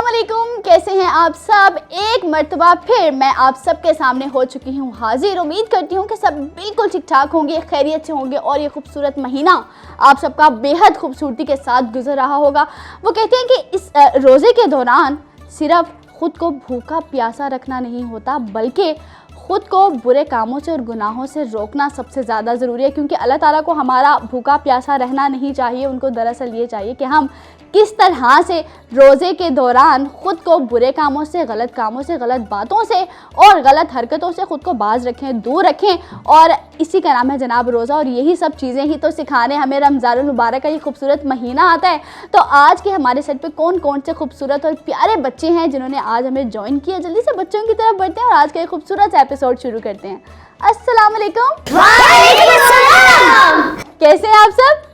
अस्सलामुअलैकुम, कैसे हैं आप सब। एक मर्तबा फिर मैं आप सबके सामने हो चुकी हूँ हाजिर। उम्मीद करती हूँ कि सब बिल्कुल ठीक ठाक होंगे, खैरियत से होंगे और ये खूबसूरत महीना आप सबका बेहद खूबसूरती के साथ गुजर रहा होगा। वो कहते हैं कि इस रोज़े के दौरान सिर्फ खुद को भूखा प्यासा रखना नहीं होता, बल्कि खुद को बुरे कामों से और गुनाहों से रोकना सबसे ज़्यादा ज़रूरी है, क्योंकि अल्लाह ताला को हमारा भूखा प्यासा रहना नहीं चाहिए। उनको दरअसल ये चाहिए कि हम किस तरह से रोज़े के दौरान ख़ुद को बुरे कामों से, गलत कामों से, गलत बातों से और गलत हरकतों से ख़ुद को बाज रखें, दूर रखें। और इसी का नाम है जनाब रोज़ा, और यही सब चीज़ें ही तो सिखाने हमें रमज़ानुल मुबारक का ये खूबसूरत महीना आता है। तो आज के हमारे सेट पे कौन कौन से खूबसूरत और प्यारे बच्चे हैं जिन्होंने आज हमें ज्वाइन किया। जल्दी से बच्चों की तरफ बढ़ते हैं और आज का ये खूबसूरत एपिसोड शुरू करते हैं। अस्सलाम वालेकुम। वालेकुम अस्सलाम। कैसे हैं आप सब?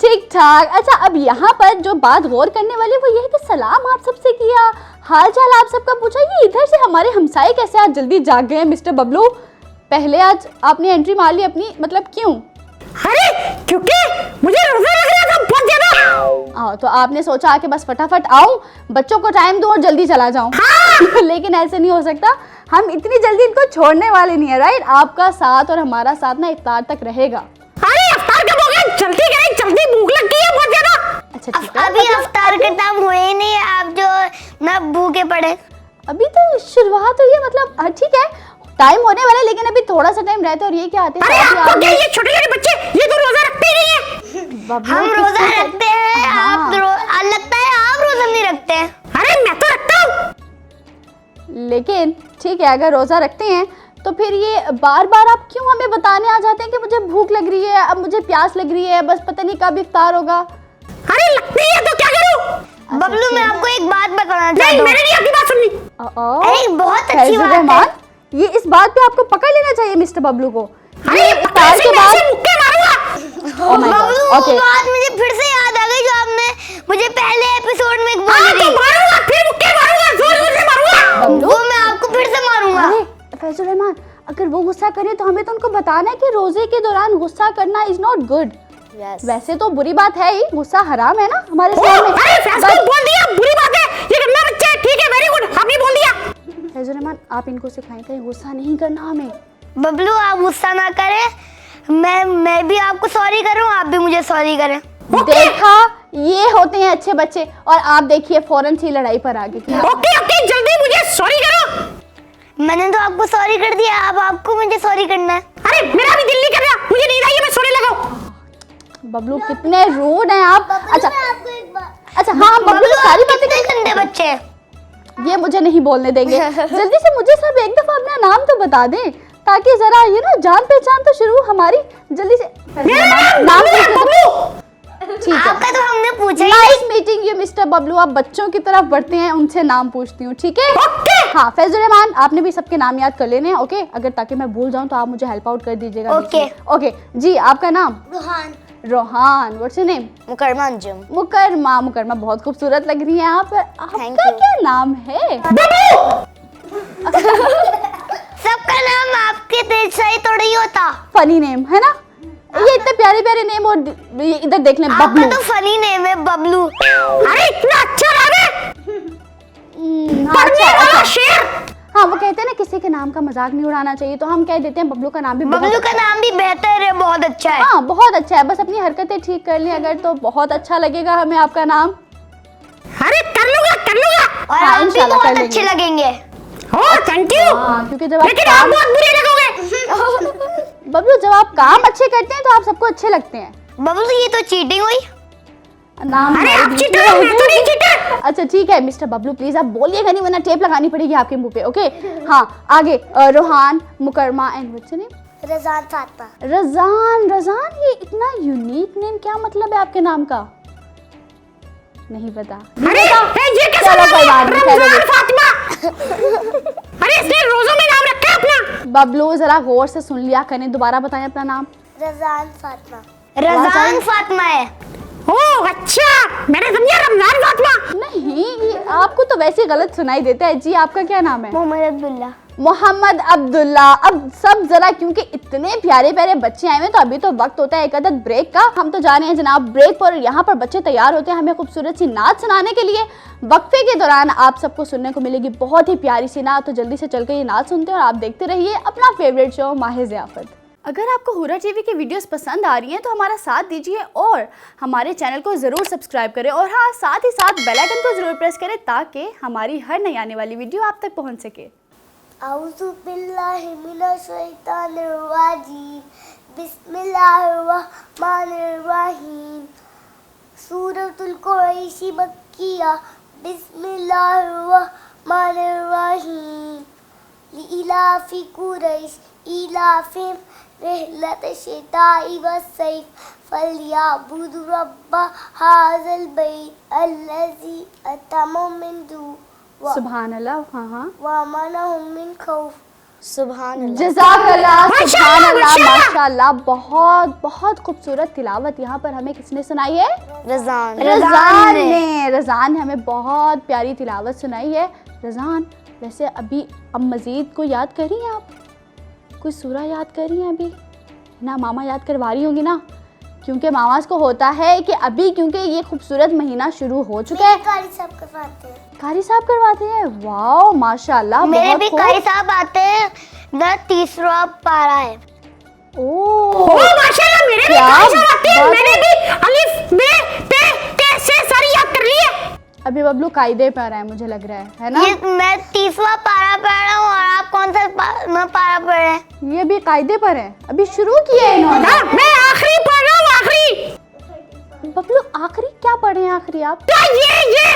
ठीक ठाक। अच्छा, अब यहाँ पर जो बात गौर करने वाली वो ये है कि सलाम आप सबसे किया, हाल चाल आप सबका पूछा, ये इधर से हमारे हमसाए कैसे आज जल्दी जाग गए मिस्टर बबलू। पहले आज आपने एंट्री मार ली अपनी, मतलब क्यों? अरे क्योंकि मुझे रोज़ा लग रहा था बहुत ज्यादा। तो आपने सोचा कि बस फटाफट आऊं, बच्चों को टाइम दूं और जल्दी चला जाऊं। हाँ। लेकिन ऐसे नहीं हो सकता, हम इतनी जल्दी इनको छोड़ने वाले नहीं है, राइट। आपका साथ और हमारा साथ ना इफ्तार तक रहेगा। अरे इफ्तार कब हो गया? जल्दी करें, जल्दी भूख लगती है बहुत ज्यादा। अच्छा ठीक है, अभी इफ्तार का टाइम हुए ही नहीं है, आप जो ना भूखे पड़े। अभी तो शुरुआत हुई है, मतलब ठीक है टाइम होने वाला है, लेकिन अभी थोड़ा सा टाइम रहता है। और ये क्या आते हैं? अरे आपको क्या, ये छोटे छोटे बच्चे ये तो रोजा रखते ही नहीं है। हम रोजा रखते हैं। हाँ। आप लगता है आप रोजा नहीं रखते हैं। अरे मैं तो रखता हूँ। लेकिन ठीक है, अगर रोजा रखते हैं तो फिर ये बार बार आप क्यों हमें बताने आ जाते हैं कि मुझे भूख लग रही है, अब मुझे प्यास लग रही है, बस पता नहीं कब इफ्तार होगा। अरे लगती है तो क्या करूं? बबलू मैं आपको एक बात बताना चाहता नहीं, हूँ। मैंने नहीं आपकी बात सुननी। अरे बहुत अच्छी बात है। ये इस बात पे आपको पकड़ लेना चाहिए मिस्टर बबलू को। अरे इफ्तार के बाद मुक्के मारूंगा। बबलू वो बात मुझे फिर से याद आ गई जो आपने मुझे पहले एपिसोड में बोली थी। मारूंगा, फिर मुक्के मारूंगा, जोर से मारूंगा। वो मैं आपको फिर से मारूंगा। अरे फैजुल रहमान, अगर वो गुस्सा करे तो हमें तो उनको बताना है कि रोजे के दौरान गुस्सा करना इज नॉट गुड। वैसे तो बुरी बात है ही, गुस्सा हराम है ना हमारे इस्लाम में। अरे फैसल बोल दिया, बुरी बात है, ये करना बच्चा है। ठीक है, वेरी गुड, आपने बोल दिया। फैजुल रहमान, आप इनको सिखाएं कहीं गुस्सा नहीं करना हमें। बबलू आप गुस्सा ना करें, मैं भी आपको सॉरी कर रहा हूँ, आप भी मुझे सॉरी करें। देखा, ये होते हैं अच्छे बच्चे। और आप देखिए फौरन से लड़ाई पर आ गए। ओके ओके, जल्दी मुझे सॉरी करो। मैंने तो आपको सॉरी कर दिया, अब आपको मुझे सॉरी करना है। अरे मेरा भी दिल नहीं कर रहा, मुझे नींद आई है, मैं सोने लगा हूं। बबलू कितने रूड हैं आप। अच्छा आपको एक बात। अच्छा, हाँ बबलू सारी बातें गंदे बच्चे हैं। ये मुझे नहीं बोलने देंगे। जल्दी से मुझे सब एक दफा अपना नाम तो बता दें, ताकि जरा ये ना जान पहचान तो शुरू हमारी। जल्दी से नाम ठीक है। आपका तो हमने पूछा ही nice meeting you mister Bablu. आप बच्चों की तरफ बढ़ते हैं, उनसे नाम पूछती हूँ, ठीक है? हाँ फैजुल रहमान, आपने भी सबके नाम याद कर लेने हैं, ओके? अगर ताकि मैं भूल जाऊँ तो आप मुझे हेल्प आउट कर दीजिएगा। ओके जी, आपका नाम? Rohan. Rohan. What's your name? Mukarrama Anjum. Mukarrama. Mukarrama बहुत खूबसूरत लग रही हैं आप। आपका क्या नाम है? सबका नाम आपके दिल से ही थोड़ा ही होता। फनी नेम है ना ये, इतने प्यारे प्यारे नेम। और ये इधर देख लें, बबलू। आपका तो फनी नेम है बबलू। अरे इतना अच्छा नाम है। अच्छा। शेर। हाँ, वो कहते हैं ना किसी के नाम का मजाक नहीं उड़ाना चाहिए, तो हम कह देते हैं बबलू का नाम भी बबलू का नाम भी बेहतर है, बहुत अच्छा है। हाँ बहुत अच्छा है, बस अपनी हरकतें ठीक कर लें अगर, तो बहुत अच्छा लगेगा हमें आपका नाम। अरे कर लूंगा, कर लूंगा। और हाँ, आप भी इंशाल्लाह बहुत कर अच्छे लेंगे। लगेंगे। Oh thank you. हाँ, क्योंकि जब आप लेकिन आप बहुत बुरे लगोगे। बबलू जब आप काम अच्छे करते हैं तो आप सबको अच्छे लगते हैं। बबलू ये तो चीटिंग हुई। नाम अरे हमारे आप बीच चीटर में हो, है। मैं तो नहीं चीटर। अच्छा ठीक है मिस्टर बबलू, प्लीज आप बोलिएगा नहीं, वरना टेप लगानी पड़ेगी आपके मुंह पे, ओके? हाँ आगे, Rohan, Mukarrama and what's your name? Razan Fatima. Razan. Razan, ये इतना यूनिक नेम, क्या मतलब है आपके नाम का? नहीं पता। अरे ये कैसा चलो नाम कोई है? बात नहीं, रमजान फातिमा। अरे इसने रोजों में नाम रखा है अपना। बबलू जरा गौर से सुन लिया करें, दोबारा बताएं अपना नाम। रज़ान फातिमा। रज़ान फातिमा है। ओह अच्छा, मैंने समझा रमजान फातिमा। नहीं, आपको तो वैसे गलत सुनाई देता है जी। आपका क्या नाम है? मोहम्मद अब्दुल्ला। मोहम्मद अब्दुल्ला। अब सब जरा, क्योंकि इतने प्यारे प्यारे बच्चे आए हैं तो अभी तो वक्त होता है एक अदद ब्रेक का। हम तो जा रहे हैं जनाब ब्रेक पर, यहाँ पर बच्चे तैयार होते हैं हमें खूबसूरत सी नात सुनाने के लिए। वक्फे के दौरान आप सबको सुनने को मिलेगी बहुत ही प्यारी सी नात, तो जल्दी से चल के ये नात सुनते हैं और आप देखते रहिए अपना फेवरेट शो माहे ज़ियाफ़त। अगर आपको हुरा टीवी की वीडियोस पसंद आ रही हैं तो हमारा साथ दीजिए और हमारे चैनल को ज़रूर सब्सक्राइब करें, और हाँ, साथ ही साथ बेल आइकन को ज़रूर प्रेस करें ताकि हमारी हर नई आने वाली वीडियो आप तक पहुंच सके। औज़ु बिल्लाहि मिनश शैतानिर रजीम, बिस्मिल्लाहिर्रहमानिर रहीम। सूरतुल कुरैश मक्किया, बिस्मिल्लाहिर्रहमानिर रहीम। लिइलाफि कुरैश इलाफिहिम रिहलतश शिताइ वस्सैफ फलयअबुदु रब्ब हाज़ल बैत अल्लज़ी अतमहुम मिन जू सुभान अल्लाह। हाँ, वअमनहुम मिन खौफ। सुभान अल्लाह। जज़ाकल्लाह, सुभान अल्लाह, माशाअल्लाह। बहुत बहुत खूबसूरत तिलावत यहाँ पर हमें किसने सुनाई है? रज़ान रज़ान ने हमें बहुत प्यारी तिलावत सुनाई है। रज़ान, वैसे अभी अब मज़ीद को याद कर रही हैं आप? कोई सूरा याद कर रही हैं अभी ना? मामा याद करवा रही होंगी ना, क्योंकि मामा को होता है कि अभी क्योंकि ये खूबसूरत महीना शुरू हो चुका है। कारी साहब करवाते हैं। कारी साहब करवाते हैं? वाह माशाअल्लाह, मेरे बहुत भी खूब। कारी साहब आते हैं, ना तीसरा पारा है। ओह माशाल्लाह, मेरे भी क्या कारी साहब आते हैं। बात मैंने भी अलिफ बे ते ते से सारी याद कर ली है। अभी बबलू कायदे पर है मुझे लग रहा है ना? ये मैं तीसरा पारा पढ़ रहा हूँ और आप कौन सा पारा पढ़ रहे हैं? ये भी कायदे पर है, अभी शुरू किया है इन्होंने। मैं आखिरी पढ़ रहा हूँ, आखिरी। बबलू आखिरी क्या पढ़ रहे हैं? आखिरी आप? ये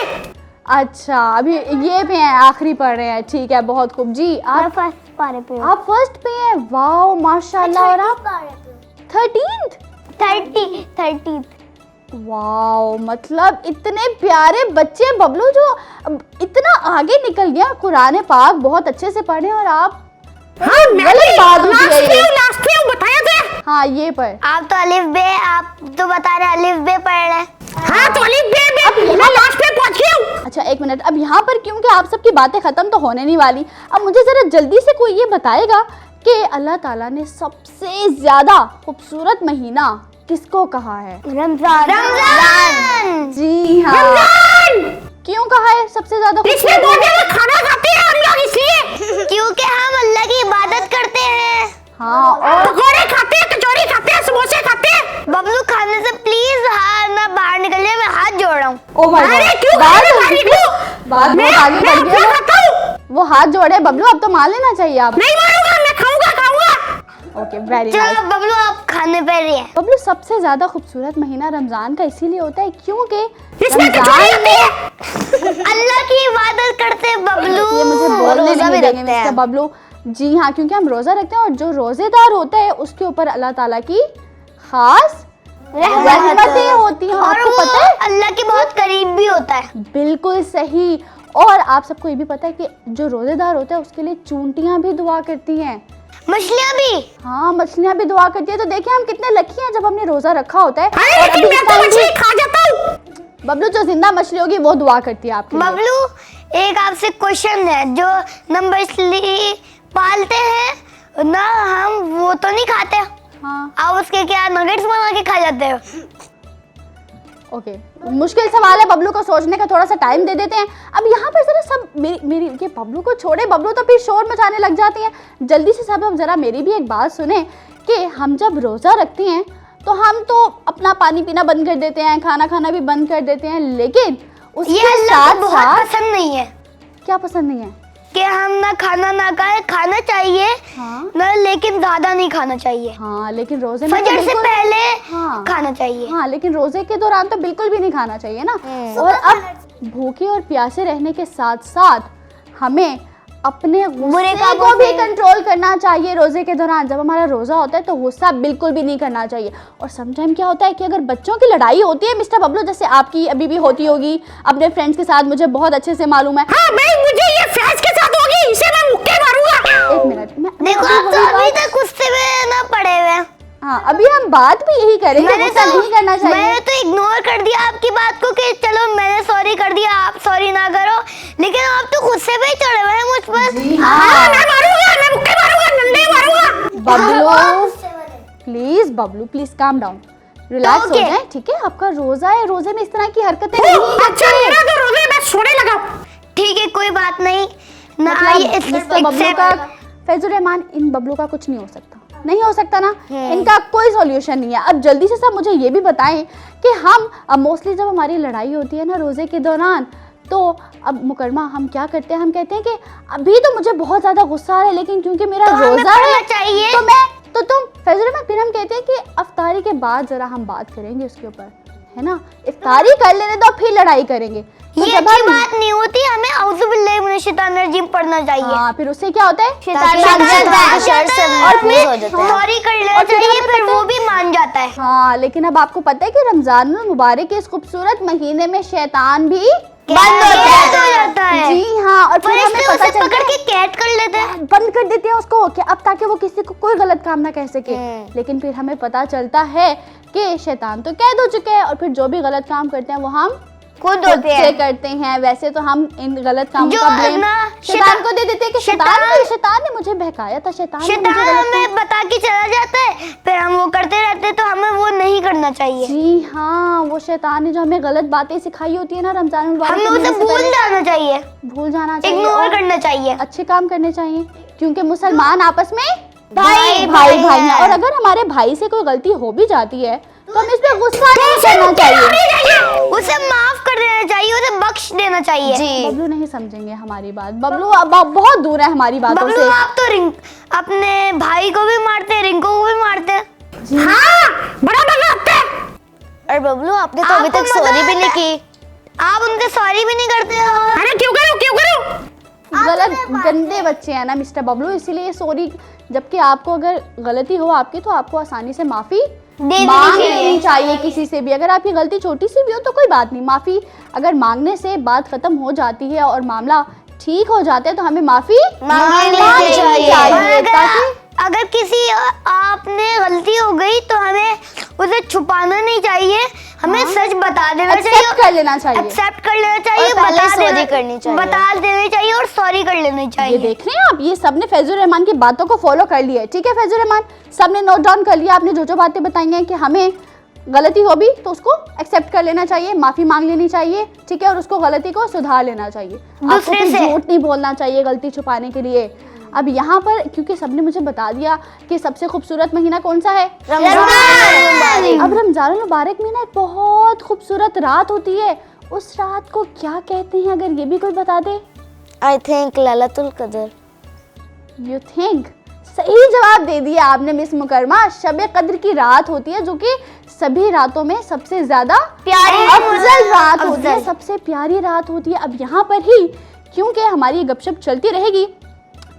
अच्छा, अभी ये पे हैं, आखिरी पढ़ रहे हैं, ठीक है, बहुत खूब। जी आप फर्स्ट पारे पे हूँ। आप फर्स्ट पे हैं? वाह माशाल्लाह। और आप 13th? 30th। वाओ, मतलब इतने प्यारे बच्चे बबलू जो इतना आगे निकल गया, कुरान पाक बहुत अच्छे से पढ़े, और आप हाँ, गलत बात होती है ये। लास्ट पे बताया था। हाँ ये पर आप तो अलिफ बे, आप तो बता रहे अलिफ बे पढ़ रहे हैं। हाँ, तो अलिफ बे मैं लास्ट पे पहुंच गया हूँ। अच्छा एक मिनट, अब यहाँ पर क्योंकि आप सबकी बातें खत्म तो होने नहीं वाली, अब मुझे जरा जल्दी से कोई ये बताएगा कि अल्लाह ताला ने सबसे ज्यादा खूबसूरत महीना किसको कहा है? रमजान। जी हाँ, क्यों कहा है सबसे ज्यादा इसमें बहुत ज्यादा खाना खाते हैं हम लोग, इसलिए। क्योंकि हम अल्लाह की इबादत करते हैं। हाँ, और पकौड़े खाते हैं, कचौरी खाते हैं, समोसे खाते हैं। बबलू खाने से प्लीज हाथ ना बाहर निकल जाए, मैं हाथ जोड़ रहा हूँ। ओ माय अरे गॉड, क्यों बात बाहर निकलूं? बहुत आगे बढ़ गई है। खाता हूँ। वो हाथ जोड़े बबलू, अब तो मान लेना चाहिए आप। नहीं मारूंगा, मैं खाऊंगा। Okay, very nice. चलो बबलू आप खाने पे रही है। बबलू, सबसे ज्यादा खूबसूरत महीना रमजान का इसीलिए होता है क्योंकि इसमें रमजान कचौरी में अल्लाह की इबादत करते हैं बबलू। ये मुझे बोलने रोजा नहीं भी देंगे रखते हैं। मिस्टर बबलू। जी हाँ, क्योंकि हम रोजा रखते हैं और जो रोजेदार होता है उसके ऊपर अल्लाह ताला की खास रहमतें होती हैं। और आपको वो पता है? अल्लाह के बहुत करीब भी होता है। बिल्कुल सही। और आप सबको ये भी पता है कि जो रोजेदार होता है उसके लिए चूंटियां भी दुआ करती हैं। मछलियाँ भी। हाँ, मछलियां भी दुआ करती है। तो देखिए हम कितने लकी हैं जब हमने रोजा रखा होता है। अरे और लेकिन अभी मैं इस तो time मछली भी खा जाता हूँ। बबलू जो जिंदा मछली होगी वो दुआ करती है आपके लिए। बबलू एक आपसे क्वेश्चन है, जो नंबर इसलिए पालते हैं ना, हम वो तो नहीं खाते। हाँ आप उसके क्या नगेट्स बना के खा जाते हो? ओके, मुश्किल सवाल है, बबलू को सोचने का थोड़ा सा टाइम दे देते हैं। अब यहाँ पर जरा सब मेरी ये बबलू को छोड़े, बबलू तो फिर शोर मचाने लग जाती हैं। जल्दी से सब जरा मेरी भी एक बात सुने कि हम जब रोज़ा रखते हैं तो हम तो अपना पानी पीना बंद कर देते हैं, खाना खाना भी बंद कर देते हैं, लेकिन उसके ये अल्लाह साथ को बहुत साथ पसंद नहीं है क्या पसंद नहीं है? कि हम ना खाना ना खाए। खाना चाहिए हाँ ना, लेकिन ज्यादा नहीं खाना चाहिए। हाँ, लेकिन रोजे में तो फजर से बिल्कुल- पहले हाँ खाना चाहिए। हाँ, लेकिन रोजे के दौरान तो बिल्कुल भी नहीं खाना चाहिए ना। और अब भूखे और प्यासे रहने के साथ साथ हमें अपने गुस्से को भी कंट्रोल करना चाहिए रोजे के दौरान। जब हमारा रोजा होता है तो गुस्सा बिल्कुल भी नहीं करना चाहिए। और समटाइम क्या होता है कि अगर बच्चों की लड़ाई होती है मिस्टर बबलू, जैसे आपकी अभी भी होती होगी अपने फ्रेंड्स के साथ, मुझे बहुत अच्छे से मालूम है। हाँ भाई, मुझे ये फ्रेंड्स के साथ होगी, इसे मैं मुक्के मारूंगा। एक मिनट, मैं देखो आप तो अभी तक गुस्से में ना पड़े हुए हैं। हाँ, अभी हम बात भी यही करेंगे, गुस्सा नहीं करना चाहिए। मैंने तो इग्नोर कर दिया आपकी बात को कि चलो मैंने सॉरी कर दिया, आप सॉरी ना करो, लेकिन आप तो गुस्से पे ही चढ़े हुए हैं मुझ पर। जी हाँ, मैं मारूंगा Bablu please, Bablu please calm down, relax हो जाए, ठीक है? आपका रोजा है, रोजे में इस तरह की हरकतें नहीं अच्छा मेरा तो रोजे मैं सोने लगा। ठीक है कोई बात नहीं ना, मतलब आइए इस मिस्टर बबलू का, फैजुर रहमान, इन बबलू का कुछ नहीं हो सकता, नहीं हो सकता ना, इनका कोई सॉल्यूशन नहीं है। अब जल्दी से सब मुझे ये भी बताएं कि हम मोस्टली जब हमारी लड़ाई होती है ना रोजे के दौरान, तो अब मुकरमा हम क्या करते हैं, हम कहते हैं कि अभी तो मुझे बहुत ज्यादा गुस्सा आ रहा है, लेकिन क्योंकि मेरा तो हमें रोजा है पढ़ना चाहिए। तो मैं तो तुम फैजुर रहमान, फिर हम कहते हैं कि अफ्तारी के बाद जरा हम बात करेंगे उसके ऊपर, है ना? इफ्तारी कर लेने दो फिर लड़ाई करेंगे। तो ये जब अच्छी हम बात नहीं होती, हमें औज़ु बिल्लाहि मिनश शैतानिर रजीम पढ़ना चाहिए। हाँ, फिर उससे क्या होता है, शैतान शैतान भाग जाता है, और फिर हो जाता है, सॉरी कर लेना और फिर चाहिए, हमें फिर पता वो भी मान जाता है। हाँ, लेकिन अब आपको पता है कि रमजान मुबारक के इस खूबसूरत महीने में शैतान भी बंद हो जाता है। जी हाँ, और फिर हमें फरिश्ते पता उसे चलता पकड़ है के कैद कर लेते हैं। बंद कर देते हैं उसको कि अब ताकि वो किसी को कोई गलत काम ना कह सके। लेकिन फिर हमें पता चलता है कि शैतान तो कैद हो चुके हैं और फिर जो भी गलत काम करते हैं वो हम खुद खुद से करते हैं। वैसे तो हम इन गलत कामों का ब्लेम शैतान को दे देते हैं कि शैतान ने मुझे बहकाया था, शैतान हमें बता के चला जाता है, फिर हम वो करते रहते हैं, तो हमें वो नहीं करना चाहिए। जी हाँ, वो शैतान ने जो हमें गलत बातें सिखाई होती है ना रमजान मुबारक, हमें उसे भूल जाना चाहिए, भूल जाना चाहिए, इग्नोर करना चाहिए, अच्छे काम करने चाहिए, क्योंकि मुसलमान आपस में भाई भाई हैं। और अगर हमारे भाई से कोई गलती हो भी जाती है तो हम इस पे गुस्सा नहीं करना चाहिए, उसे माफ कर देना चाहिए, उसे बख्श देना चाहिए। बबलू नहीं समझेंगे हमारी बात, बबलू अब बहुत दूर है हमारी बातों बबलू से। आप तो अपने भाई को भी मारते हैं, रिंको को भी मारते हैं। हाँ बड़ा मजा आता है। और बबलू आपने तो अभी तक सॉरी भी नहीं की, आप उनके सॉरी भी नहीं करते हो। अरे क्यों करूं गलत गंदे बच्चे हैं ना मिस्टर बबलू, इसीलिए सॉरी, जबकि आपको अगर गलती हो आपकी तो आपको आसानी से माफी मांग लेनी चाहिए किसी से भी। अगर आपकी गलती छोटी सी भी हो तो कोई बात नहीं, माफी अगर मांगने से बात खत्म हो जाती है और मामला ठीक हो जाता है तो हमें माफी मांगनी चाहिए ताकि अगर किसी आपने गलती हो गई तो हमें उसे छुपाना नहीं चाहिए, हमें सच बता देना चाहिए, एक्सेप्ट कर लेना चाहिए, बता देनी चाहिए और सॉरी कर लेनी चाहिए। ये देख रहे हैं आप, ये सबने फैजुर रहमान की बातों को फॉलो कर लिया है, ठीक है फैजुर रहमान, सबने नोट डाउन कर लिया आपने जो जो बातें बताई हैं कि हमें गलती हो भी तो उसको एक्सेप्ट कर लेना चाहिए, माफी मांग लेनी चाहिए, ठीक है, और उसको गलती को सुधार लेना चाहिए, आपको फिर झूठ नहीं बोलना चाहिए गलती छुपाने के लिए। अब यहाँ पर क्योंकि सबने मुझे बता दिया कि सबसे खूबसूरत महीना कौन सा है, रमजान। अब रमजान मुबारक में ना बहुत खूबसूरत रात होती है, उस रात को क्या कहते हैं, अगर ये भी कोई बता दे। आई थिंक लैलतुल कदर। यू थिंक, सही जवाब दे दिया आपने मिस मुकरमा, शब कद्र की रात होती है जो कि सभी रातों में सबसे ज्यादा प्यारी अफजल रात होती है, सबसे प्यारी रात होती है। अब यहाँ पर ही क्योंकि हमारी गपशप चलती रहेगी,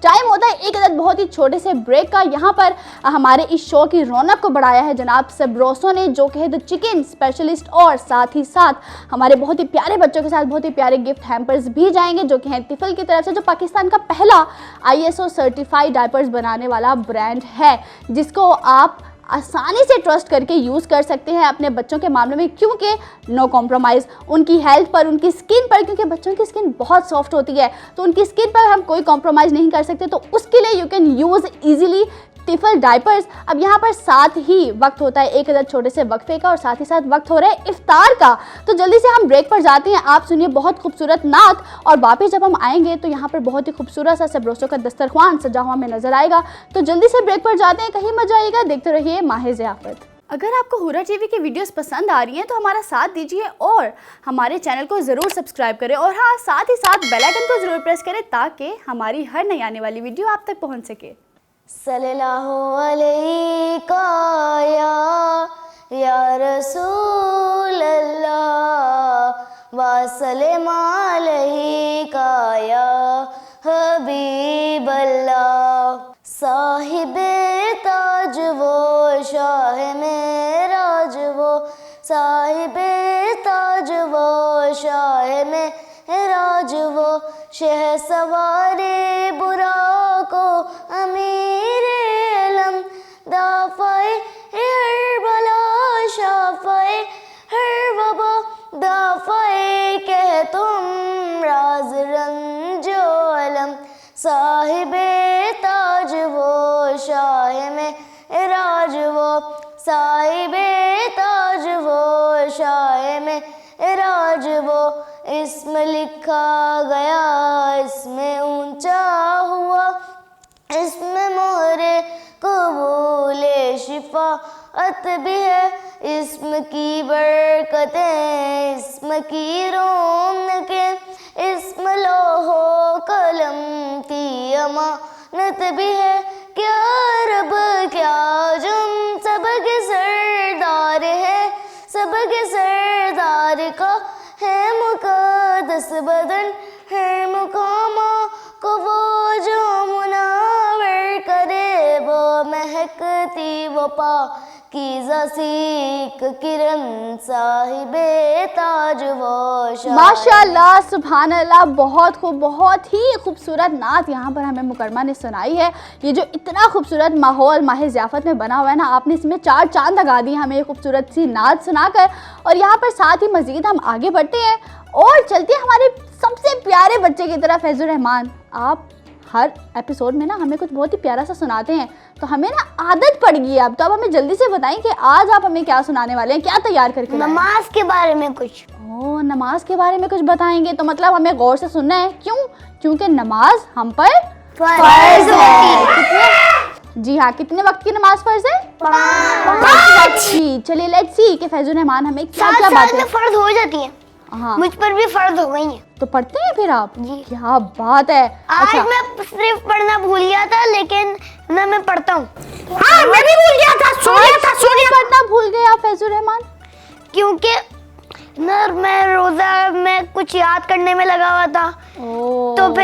टाइम होता है एक बहुत ही छोटे से ब्रेक का। यहाँ पर हमारे इस शो की रौनक को बढ़ाया है जनाब सबरोसो ने, जो कि है द चिकन स्पेशलिस्ट, और साथ ही साथ हमारे बहुत ही प्यारे बच्चों के साथ बहुत ही प्यारे गिफ्ट हैम्पर्स भी जाएंगे जो कि हैं तिफल की तरफ से, जो पाकिस्तान का पहला ISO सर्टिफाइड डायपर्स बनाने वाला ब्रांड है, जिसको आप आसानी से ट्रस्ट करके यूज़ कर सकते हैं अपने बच्चों के मामले में, क्योंकि नो कॉम्प्रोमाइज़ उनकी हेल्थ पर, उनकी स्किन पर, क्योंकि बच्चों की स्किन बहुत सॉफ्ट होती है तो उनकी स्किन पर हम कोई कॉम्प्रोमाइज़ नहीं कर सकते, तो उसके लिए यू कैन यूज़ ईजिली तिफल डायपर्स। अब यहाँ पर साथ ही वक्त होता है एक छोटे से वक्फे का और साथ ही साथ वक्त हो रहा है इफ्तार का, तो जल्दी से हम ब्रेक पर जाते हैं। आप सुनिए बहुत खूबसूरत नात और वापस जब हम आएंगे तो यहाँ पर बहुत ही खूबसूरत सा सबरोसो का दस्तरखान सजा हुआ हमें नजर आएगा। तो जल्दी से ब्रेक पर जाते हैं, कहीं मत जाइएगा, देखते रहिए माहे ज़ियाफ़त। अगर आपको हुरा टीवी की वीडियोस पसंद आ रही हैं तो हमारा साथ दीजिए और हमारे चैनल को ज़रूर सब्सक्राइब करें, और हाँ साथ ही साथ बेल आइकन को ज़रूर प्रेस करें ताकि हमारी हर नई आने वाली वीडियो आप तक पहुँच सके। सल्लल्लाहु अलैका या रसूल अल्लाह व सल्लम अलैका या हबीब अल्लाह। साहिबे ताज वो शाह मेराज वो, साहिबे ताज वो शाह मेराज वो, शह सवारे बुरा को अमीर अलम, दाफ़ाए हर बला शाफ़ाए हर वबा, दाफ़ाए कह तुम राज रंजो अलम। साहिबे ताज वो शाह में इसमें लिखा गया, इसमें ऊंचा हुआ, इसमें मोहरे कबूले शिफाअत भी है, इसम की बरकतें, इसम की रौनकें, इसम लोहो कलम की अमानत भी है। क्या रब क्या जुम सबके सरदार है, सबके सरदार का है मुक़द्दस बदन, हर मुकामा को वो जो मुनावर करे, वो महकती वो पाकीज़ा सीक किरण साहिबे ताज वो शान। माशाल्लाह, सुभान अल्लाह, बहुत खूब, बहुत ही खूबसूरत नात यहाँ पर हमें मुकरमा ने सुनाई है। ये जो इतना खूबसूरत माहौल माह ज़ियाफ़त में बना हुआ है ना, आपने इसमें 4 चांद लगा दिए हमें ये खूबसूरत सी नात सुनाकर। और यहाँ पर साथ ही मज़ीद हम आगे बढ़ते हैं और चलते हैं हमारे सबसे प्यारे बच्चे की तरफ। फैज़ुर रहमान, आप हर एपिसोड में ना हमें कुछ बहुत ही प्यारा सा सुनाते हैं, तो हमें ना आदत पड़ गई है अब। तो अब हमें जल्दी से बताएं कि आज आप हमें क्या सुनाने वाले हैं, क्या तैयार करके लाए हैं? नमाज के बारे में कुछ। ओह, नमाज के बारे में कुछ बताएंगे, तो मतलब हमें गौर से सुनना है। क्यों? क्योंकि नमाज हम पर फर्ज है। जी हाँ, कितने वक्त की नमाज फर्ज है? 5। जी, चलिए लेट्स सी कि फैज़ुर रहमान हमें क्या साथ क्या साथ बातें। में फर्ज हो जाती है, हाँ, मुझ पर भी फर्ज हो गई है। तो पढ़ते हैं फिर आप? जी। क्या बात है। आज मैं सिर्फ पढ़ना भूल गया था, लेकिन ना मैं पढ़ता हूँ। हाँ, मैं भी भूल गया था, सो गया था, सो गया। पढ़ना भूल गए आप फैज़ुर रहमान? क्योंकि ना मैं रोजा में कुछ याद करने में लगा हुआ था, ओह, तो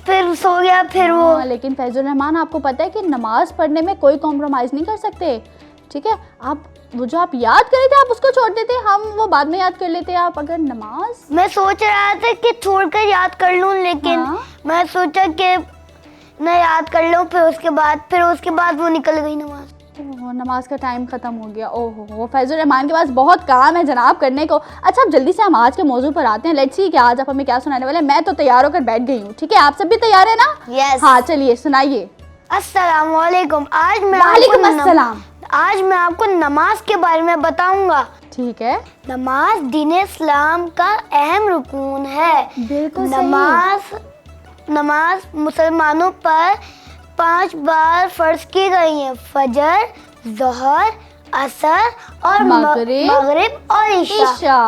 फिर सो गया। फिर वो हाँ, लेकिन फैज़ुर रहमान, आपको पता है कि नमाज पढ़ने में कोई कॉम्प्रोमाइज़ नहीं कर सकते, ठीक है? आप वो जो आप याद करे थे आप उसको छोड़ देते, हम वो बाद में याद कर लेते। आप अगर नमाज, मैं सोच रहा था कि छोड़कर याद कर लूं, लेकिन हाँ। मैं सोचा कि मैं याद कर लूं, फिर उसके बाद वो निकल गई नमाज। ओह, नमाज का टाइम ख़त्म हो गया। ओहो, फैज़ुर रहमान के पास बहुत काम है जनाब करने को। अच्छा, अब जल्दी से हम आज के मौजू पर आते हैं। लेट्स सी कि आज आप हमें क्या सुनाने वाले हैं। मैं तो तैयार होकर बैठ गई हूँ, ठीक है? आप सब भी तैयार है ना? Yes. हाँ, चलिए सुनाइए। अस्सलाम वालेकुम। वालेकुम अस्सलाम। आज मैं आपको नमाज के बारे में बताऊंगा। ठीक है, नमाज दीन इस्लाम का अहम रुकून है। बिल्कुल सही। नमाज मुसलमानों पर 5 बार फर्ज की गई है। फजर, ज़ोहर, असर और मगरिब और इशा।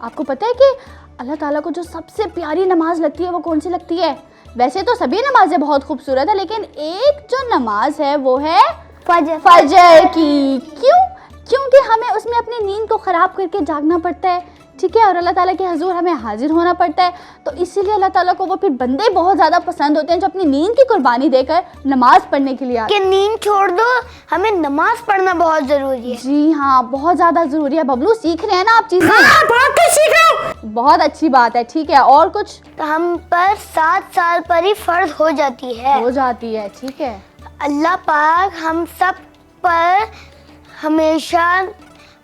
आपको पता है कि अल्लाह ताला को जो सबसे प्यारी नमाज लगती है वो कौन सी लगती है? वैसे तो सभी नमाजें बहुत खूबसूरत है, लेकिन एक जो नमाज है वो है फजर की। क्यों? क्योंकि हमें उसमें अपनी नींद को ख़राब करके जागना पड़ता है, ठीक है? और अल्लाह ताला के हजूर हमें हाजिर होना पड़ता है। तो इसीलिए अल्लाह ताला को वो फिर बंदे बहुत ज़्यादा पसंद होते हैं जो अपनी नींद की कुर्बानी देकर नमाज पढ़ने के लिए आते हैं। कि नींद छोड़ दो, हमें नमाज पढ़ना बहुत ज़रूरी है। जी हाँ, बहुत ज़्यादा ज़रूरी है। बबलू, सीख रहे हैं ना आप चीज़ें? हाँ, बहुत कुछ सीख रहा हूँ। बहुत अच्छी बात है, ठीक है। और कुछ? तो हम पर 7 साल पर ही फर्ज हो जाती है। हो जाती है, ठीक है। अल्लाह पाक हम सब पर हमेशा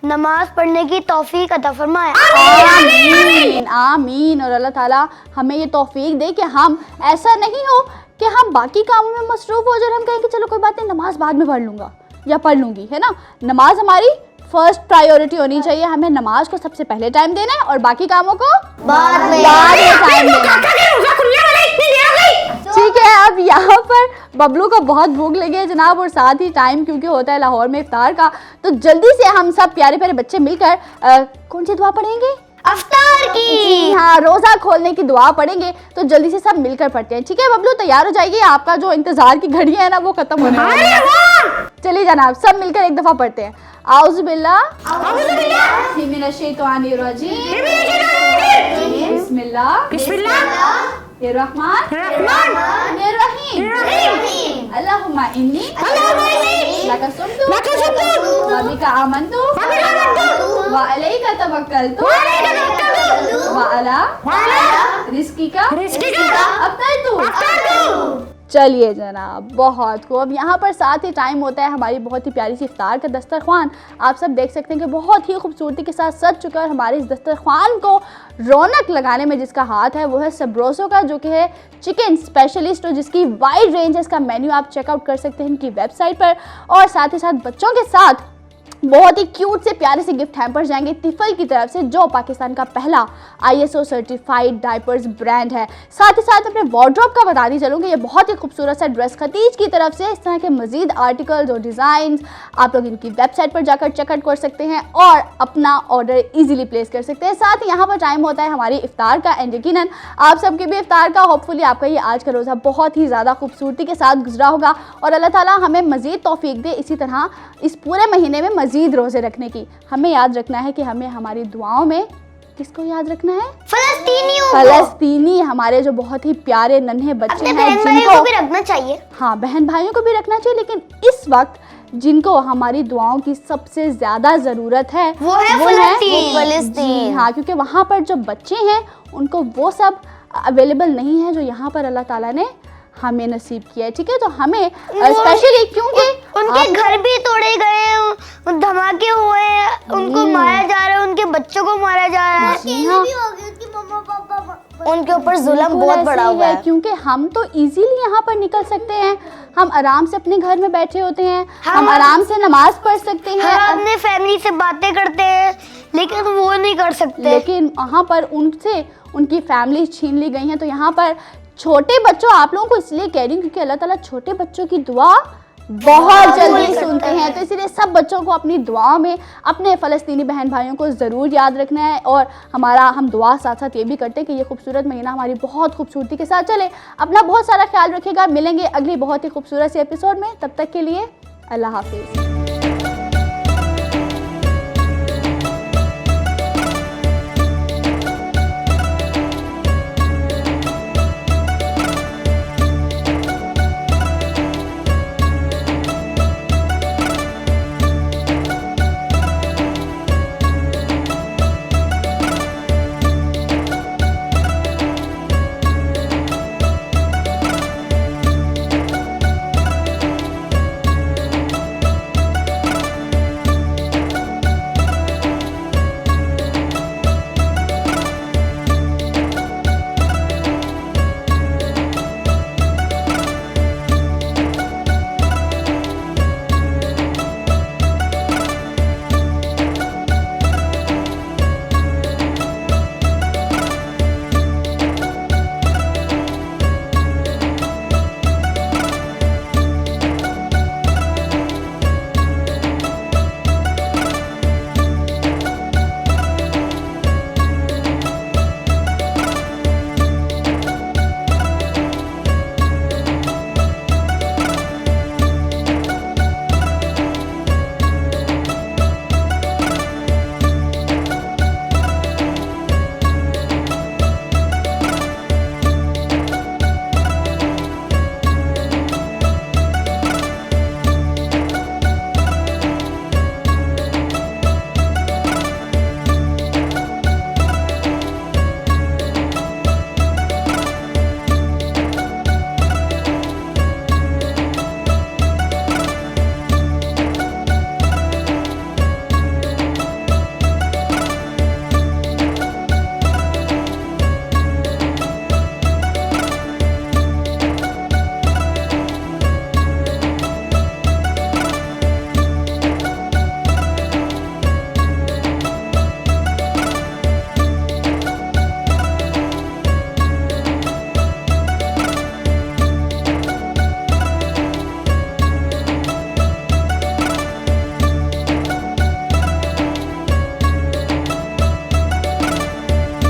नमाज पढ़ने की तौफीक अता फरमाए। आमीन आमीन। और अल्लाह ताला हमें ये तौफीक दे कि हम ऐसा नहीं हो कि हम बाकी कामों में मसरूफ़ हो जाए, हम कहें कि चलो कोई बात नहीं, नमाज बाद में पढ़ लूँगा या पढ़ लूँगी, है ना? नमाज हमारी फर्स्ट प्रायोरिटी होनी चाहिए। हमें नमाज को सबसे पहले टाइम देना है और बाकी कामों को बाद में टाइम देना है, ठीक है। अब यहाँ पर बबलू को बहुत भूख लगी है जनाब, और साथ ही टाइम क्योंकि होता है लाहौर में इफ्तार का, तो जल्दी से हम सब प्यारे प्यारे बच्चे मिलकर कौन सी दुआ पढ़ेंगे? अफ्तार की। जी हाँ, रोज़ा खोलने की दुआ पढ़ेंगे। तो जल्दी से सब मिलकर पढ़ते हैं, ठीक है? बबलू तैयार हो जाइए, आपका जो इंतजार की घड़ी है ना वो खत्म होने वाली है। चलिए जनाब, सब मिलकर एक दफ़ा पढ़ते हैं। आउज़ु बिल्लाह मिनश शैतानिर रजीम, बिस्मिल्लाहिर रहमानिर रहीम, अल्लाहुम्मा इन्नी लका सुम्तु व बिका आमन्तु व अलैका तवक्कलतु व अला रिज़्किका अफ़्तरतु। चलिए जनाब, बहुत को अब यहाँ पर साथ ही टाइम होता है हमारी बहुत ही प्यारी सी इफ्तार का दस्तरख्वान। आप सब देख सकते हैं कि बहुत ही खूबसूरती के साथ सज चुका है। हमारे इस दस्तरख्वान को रौनक लगाने में जिसका हाथ है वो है सबरोसो का, जो कि है चिकन स्पेशलिस्ट, और जिसकी वाइड रेंज है। इसका मेन्यू आप चेकआउट कर सकते हैं इनकी वेबसाइट पर। और साथ ही साथ बच्चों के साथ बहुत ही क्यूट से प्यारे से गिफ्ट हैम्पर जाएंगे तिफल की तरफ से, जो पाकिस्तान का पहला ISO सर्टिफाइड डायपर्स ब्रांड है। साथ ही साथ अपने वार्डरोब का बताती चलूँगी, ये बहुत ही खूबसूरत सा ड्रेस खतीज की तरफ से। इस तरह के मजीद आर्टिकल्स और डिज़ाइन आप लोग इनकी वेबसाइट पर जाकर चेकआउट कर सकते हैं और अपना ऑर्डर इजीली प्लेस कर सकते हैं। साथ ही यहाँ पर टाइम होता है हमारी इफ्तार का, एंड यकीनन आप सबके भी इफ्तार का। होपफुली आपका ये आज का रोज़ा बहुत ही ज़्यादा खूबसूरती के साथ गुजरा होगा और अल्लाह ताला हमें मज़ीद तौफीक दे इसी तरह इस पूरे महीने में मज़ीद रोज़े रखने की। हमें याद रखना है कि हमें हमारी दुआओं में किसको याद रखना है? फलस्तीनी, हमारे जो बहुत ही प्यारे नन्हे बच्चे हैं जिनको भी रखना चाहिए। हाँ, बहन भाइयों को भी रखना चाहिए, लेकिन इस वक्त जिनको हमारी दुआओं की सबसे ज्यादा जरूरत है वो है फलस्तीन। हाँ, क्योंकि वहाँ पर जो बच्चे हैं उनको वो सब अवेलेबल नहीं है जो यहाँ पर अल्लाह ताला ने हमें नसीब किया है। ठीक है, तो हमें स्पेशली क्योंकि उनके घर भी तोड़े गए, धमाके हुए, उनको मारा जा रहा है, उनके बच्चों को मारा जा रहा है। उनके ऊपर जुल्म बहुत बड़ा हुआ है। क्योंकि हम तो इजीली यहाँ पर निकल सकते हैं, हम आराम से अपने घर में बैठे होते हैं, हम आराम से नमाज पढ़ सकते हैं, हम अपने फैमिली से बातें करते हैं, लेकिन वो नहीं कर सकते। लेकिन वहाँ पर उनसे उनकी फैमिली छीन ली गई है। तो यहाँ पर छोटे बच्चों, आप लोगों को इसलिए कह रही हूँ क्योंकि अल्लाह ताला छोटे बच्चों की दुआ बहुत जल्दी सुनते हैं। तो इसीलिए सब बच्चों को अपनी दुआओं में अपने फ़लस्तीनी बहन भाइयों को ज़रूर याद रखना है। और हम दुआ साथ साथ ये भी करते हैं कि ये खूबसूरत महीना हमारी बहुत खूबसूरती के साथ चले। अपना बहुत सारा ख्याल रखिएगा। मिलेंगे अगली बहुत ही खूबसूरत से एपिसोड में, तब तक के लिए अल्लाह हाफिज़।